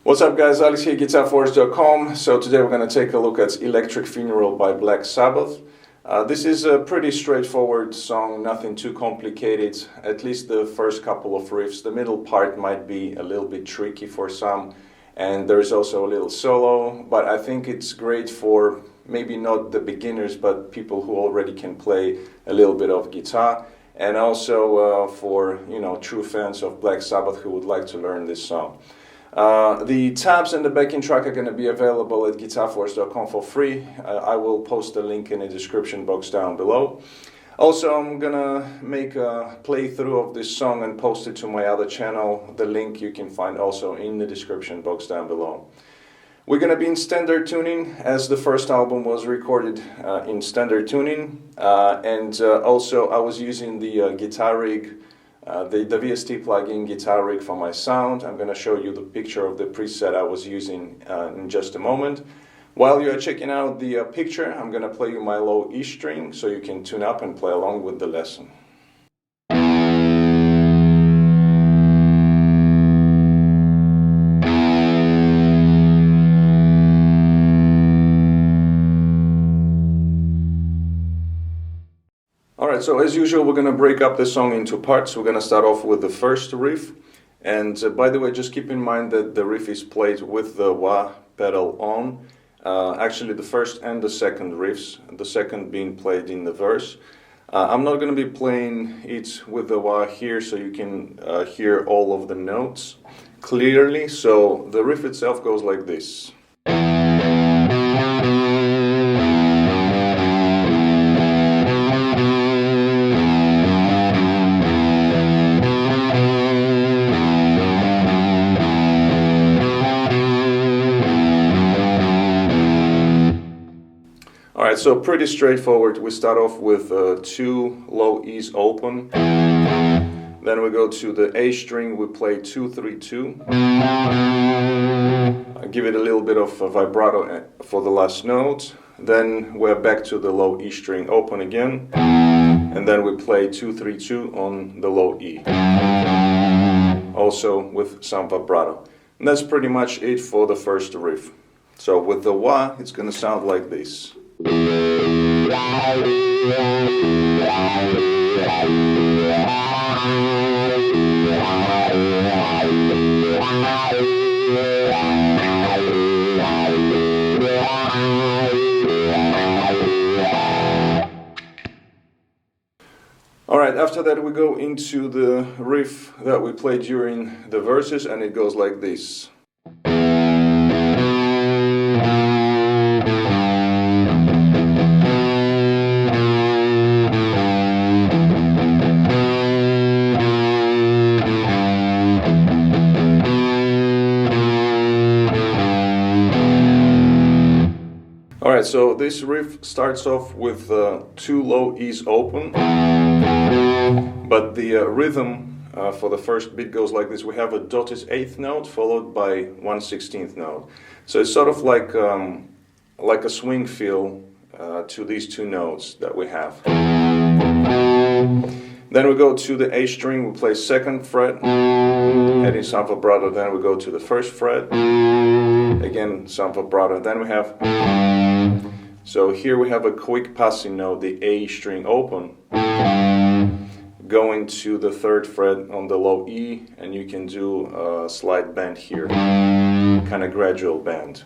What's up guys, Alex here, GuitarForce.com. So today we're going to take a look at Electric Funeral by Black Sabbath. This is a pretty straightforward song, nothing too complicated, at least the first couple of riffs. The middle part might be a little bit tricky for some, and there's also a little solo, but I think it's great for maybe not the beginners, but people who already can play a little bit of guitar, and also for true fans of Black Sabbath who would like to learn this song. The tabs and the backing track are going to be available at GuitarForce.com for free. I will post a link in the description box down below. Also, I'm going to make a playthrough of this song and post it to my other channel. The link you can find also in the description box down below. We're going to be in standard tuning, as the first album was recorded in standard tuning. Also I was using the guitar rig, the VST plugin guitar rig for my sound. I'm going to show you the picture of the preset I was using in just a moment. While you are checking out the picture, I'm going to play you my low E string so you can tune up and play along with the lesson. Alright, so as usual we're going to break up the song into parts. We're going to start off with the first riff, and by the way, just keep in mind that the riff is played with the wah pedal on. Actually the first and the second riffs, the second being played in the verse. I'm not going to be playing it with the wah here so you can hear all of the notes clearly. So the riff itself goes like this. Alright, so pretty straightforward. We start off with two low E's open. Then we go to the A string, we play 2-3-2. Give it a little bit of vibrato for the last note. Then we're back to the low E string open again. And then we play 2-3-2 on the low E. Also with some vibrato. And that's pretty much it for the first riff. So with the wah, it's going to sound like this. Alright, after that we go into the riff that we played during the verses, and it goes like this. Alright, so this riff starts off with two low E's open, but the rhythm for the first beat goes like this. We have a dotted 8th note followed by 1/16th note. So it's sort of like a swing feel to these two notes that we have. Then we go to the A string, we play 2nd fret, adding some vibrato. Then we go to the 1st fret, again some vibrato. Then we have, so here we have a quick passing note, the A string open, going to the 3rd fret on the low E, and you can do a slight bend here, kind of gradual bend.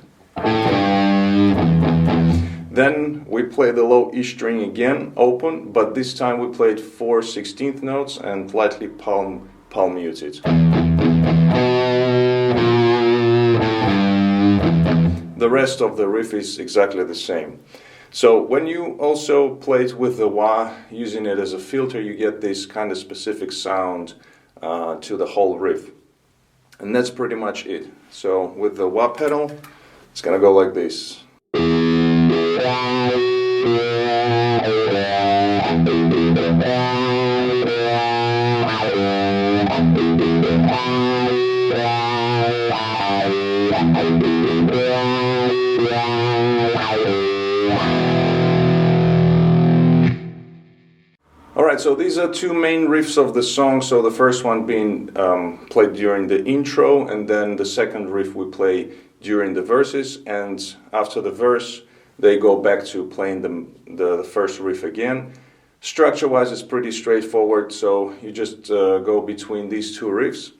Then we play the low E string again, open, but this time we played 4/16th notes and lightly palm muted. The rest of the riff is exactly the same. So when you also play it with the wah, using it as a filter, you get this kind of specific sound to the whole riff. And that's pretty much it. So with the wah pedal, it's gonna go like this. Alright, so these are two main riffs of the song. So the first one being played during the intro, and then the second riff we play during the verses, and after the verse they go back to playing the first riff again. Structure-wise, it's pretty straightforward, so you just go between these two riffs.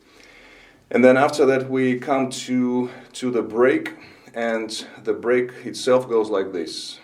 And then after that we come to the break, and the break itself goes like this.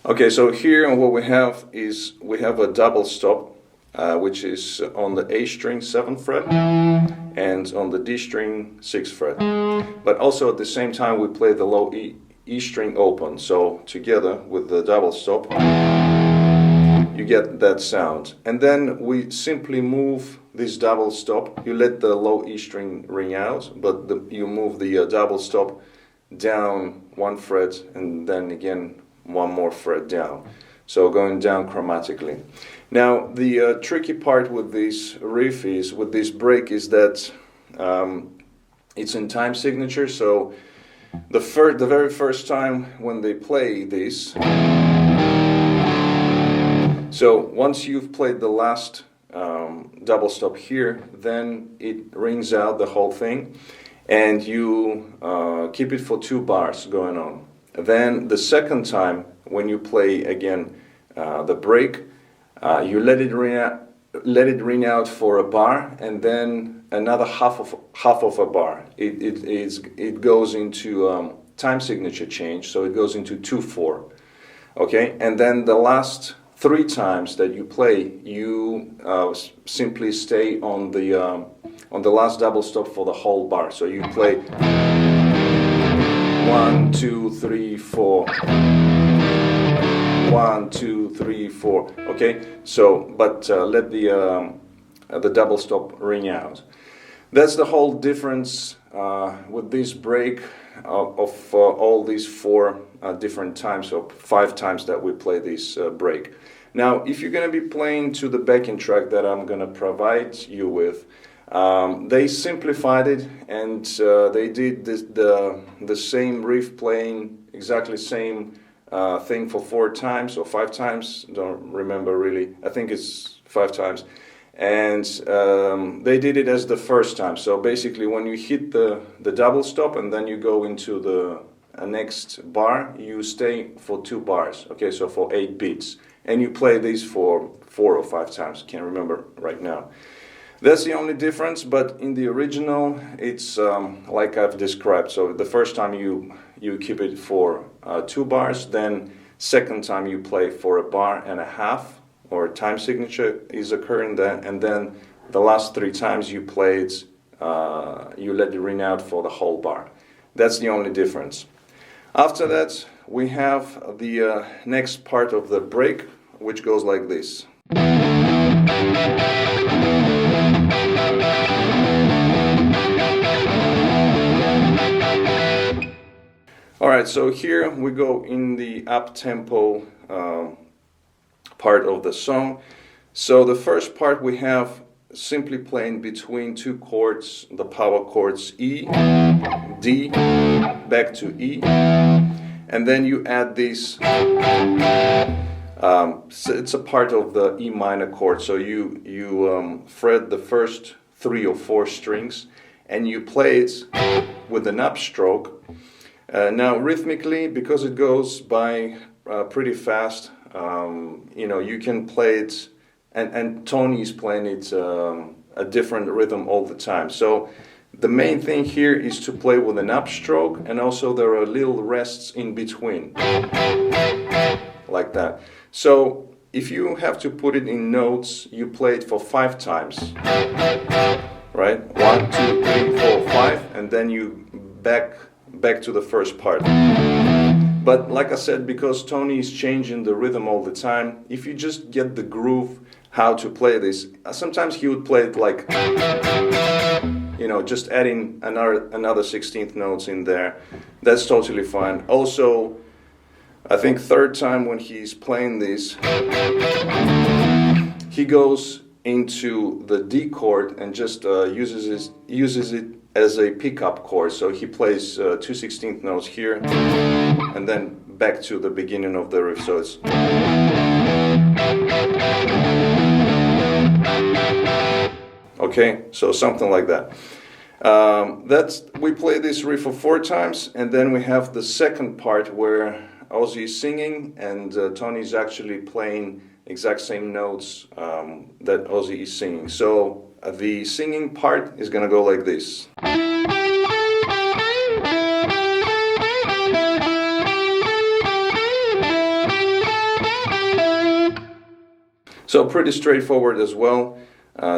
Okay, so here what we have is we have a double stop, which is on the A string 7th fret and on the D string 6th fret. But also at the same time we play the low E string open. So together with the double stop, you get that sound. And then we simply move this double stop. You let the low E string ring out, but you move the double stop down 1 fret and then again 1 more fret down, so going down chromatically. Now the tricky part with this riff is, with this break, is that it's in time signature. So the very first time when they play this, so once you've played the last double stop here, then it rings out the whole thing, and you keep it for 2 bars going on. Then the second time, when you play again the break, you let it ring out for a bar, and then another half of a bar. It goes into time signature change, so it goes into 2/4. Okay, and then the last 3 times that you play, you simply stay on the last double stop for the whole bar. So you play 1, 2, 3, 4. 1, 2, 3, 4. Okay, so but let the double stop ring out. That's the whole difference with this break of all these 4 different times, or 5 times that we play this break. Now, if you're going to be playing to the backing track that I'm going to provide you with, they simplified it, and they did the same riff playing exactly same thing for 4 times or 5 times. Don't remember really. I think it's 5 times. And they did it as the first time. So basically, when you hit the double stop and then you go into the next bar, you stay for 2 bars. Okay, so for 8 beats, and you play these for 4 or 5 times. Can't remember right now. That's the only difference, but in the original, it's like I've described. So the first time you keep it for 2 bars, then second time you play for 1.5 bars, or time signature is occurring then, and then the last 3 times you play it, you let it ring out for the whole bar. That's the only difference. After that, we have the next part of the break, which goes like this. Alright, so here we go in the up-tempo part of the song. So the first part we have simply playing between 2 chords, the power chords E, D, back to E, and then you add this, so it's a part of the E minor chord, so you fret the first 3 or 4 strings, and you play it with an upstroke. Now rhythmically, because it goes by pretty fast, you can play it, and Tony's playing it a different rhythm all the time. So the main thing here is to play with an upstroke, and also there are little rests in between, like that. So if you have to put it in notes, you play it for 5 times, right? 1, 2, 3, 4, 5, and then you back to the first part. But like I said, because Tony is changing the rhythm all the time, if you just get the groove how to play this, sometimes he would play it like, you know, just adding another 16th notes in there, that's totally fine. Also, I think third time when he's playing this, he goes into the D chord and just uses it as a pickup chord. So he plays 2 16th notes here and then back to the beginning of the riff. So it's okay, so something like that. We play this riff for 4 times, and then we have the second part where Ozzy is singing and Tony's actually playing exact same notes that Ozzy is singing. So the singing part is going to go like this. So pretty straightforward as well,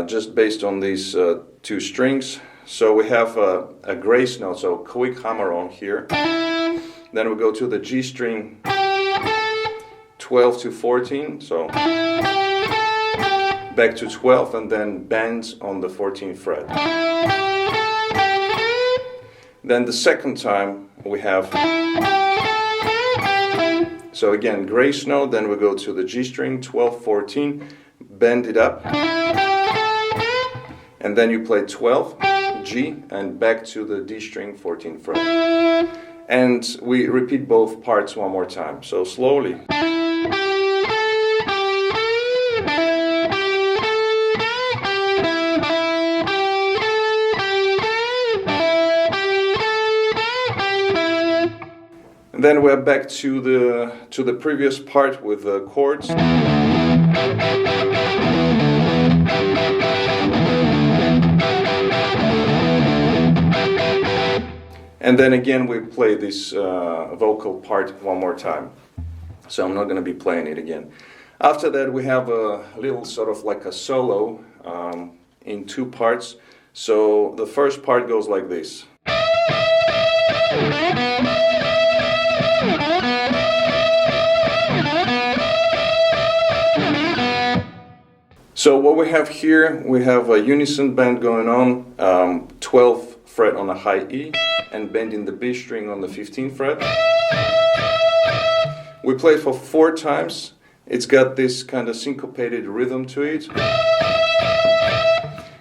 just based on these 2 strings. So we have a grace note, so quick hammer on here. Then we go to the G string 12 to 14, so back to 12 and then bends on the 14th fret. Then the second time we have, so again grace note, then we go to the G string 12, 14, bend it up, and then you play 12, G, and back to the D string 14th fret. And we repeat both parts one more time, so slowly. And then we're back to the previous part with the chords. And then again we play this vocal part one more time. So I'm not going to be playing it again. After that we have a little sort of like a solo in 2 parts. So the first part goes like this. So what we have here, we have a unison bend going on, 12th fret on a high E, and bending the B string on the 15th fret. We play it for 4 times. It's got this kind of syncopated rhythm to it.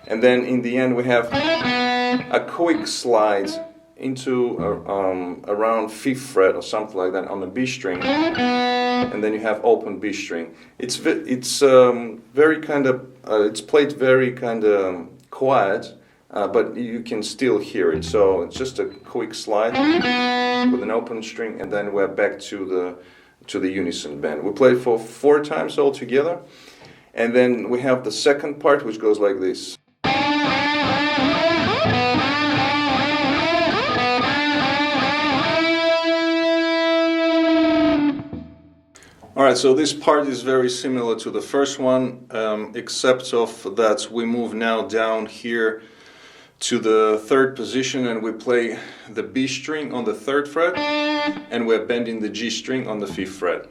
And then in the end we have a quick slide into around 5th fret or something like that on the B string. And then you have open B string. It's very kind of it's played very kind of quiet, but you can still hear it. So it's just a quick slide with an open string, and then we're back to the unison bend. We play it for 4 times altogether, and then we have the second part, which goes like this. Alright, so this part is very similar to the first one, except of that we move now down here to the 3rd position and we play the B string on the 3rd fret and we're bending the G string on the 5th fret.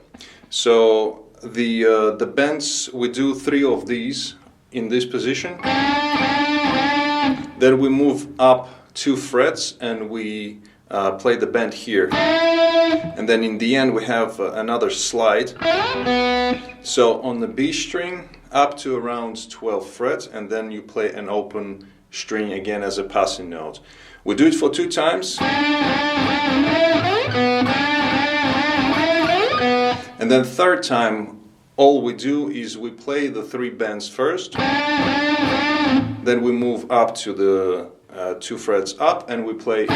So the bends, we do 3 of these in this position. Then we move up 2 frets and we play the bend here. And then in the end we have another slide. So on the B string up to around 12 frets, and then you play an open string again as a passing note. We do it for 2 times. And then 3rd time all we do is we play the 3 bends first. Then we move up to the 2 frets up and we play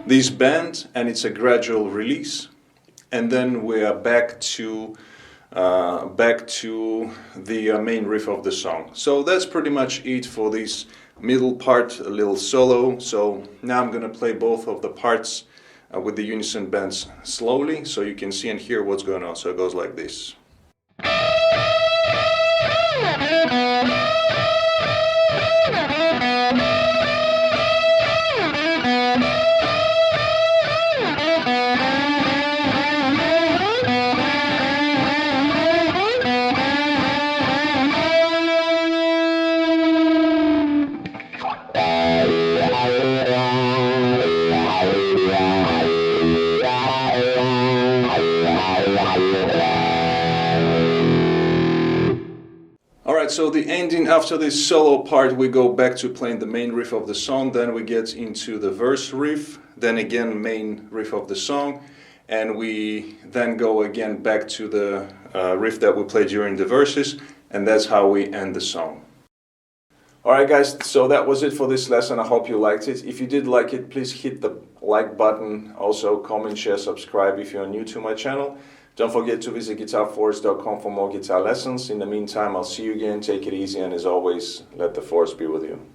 this bend, and it's a gradual release, and then we are back to the main riff of the song. So that's pretty much it for this middle part, a little solo. So now I'm going to play both of the parts with the unison bends slowly, so you can see and hear what's going on. So it goes like this. so the ending, after this solo part, we go back to playing the main riff of the song, then we get into the verse riff, then again main riff of the song, and we then go again back to the riff that we played during the verses, and that's how we end the song. Alright guys, so that was it for this lesson. I hope you liked it. If you did like it, please hit the like button. Also comment, share, subscribe if you're new to my channel. Don't forget to visit GuitarForce.com for more guitar lessons. In the meantime, I'll see you again. Take it easy, and as always, let the force be with you.